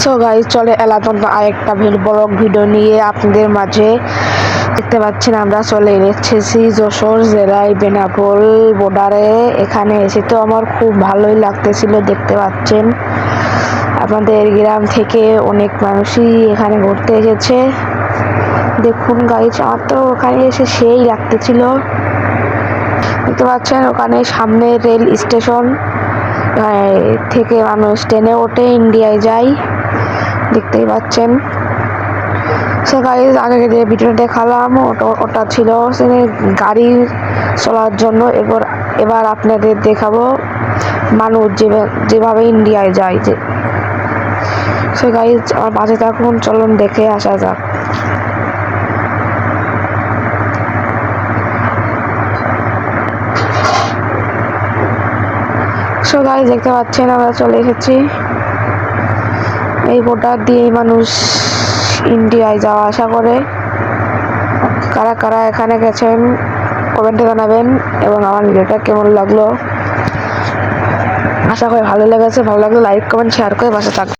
So guys, চলে এলাম আরেকটা ব্লগ ভিডিও নিয়ে আপনাদের মাঝে। দেখতে পাচ্ছেন আমরা চলে এসেছি যশোর জেলায় বেনাপোল বর্ডারে। এখানে এসে তো আমার খুব ভালোই লাগতেছিল। দেখতে পাচ্ছেন আপনাদের গ্রাম থেকে অনেক মানুষই এখানে ঘুরতে এসেছে। দেখুন গাইস, আমার তো ওখানে এসে সেই লাগতেছিল। দেখতে পাচ্ছেন ওখানে সামনে রেল স্টেশন থেকে মানুষ ট্রেনে ওঠে, ইন্ডিয়ায় যায়। দেখতেই পাচ্ছেন। সো গাইস, আগে যে ভিডিওটা দেখালাম ওটা ছিল গাড়ি চলার জন্য। এবার আপনাদের দেখাবো মানুষ যেভাবে ইন্ডিয়ায় যায়। সো গাইস, আমার পাশে থাকুন, চলুন দেখে আসা যাক। সো গাইস, দেখতে পাচ্ছেন আমরা চলে এসেছি। এই বর্ডার দিয়ে মানুষ ইন্ডিয়ায় যাওয়া আসা করে। কারা কারা এখানে গেছেন কমেন্টে জানাবেন, এবং আমার ভিডিওটা কেমন লাগলো। আশা করি ভালো লেগেছে। ভালো লাগলে লাইক কমেন্ট শেয়ার করে পাশে থাকবেন।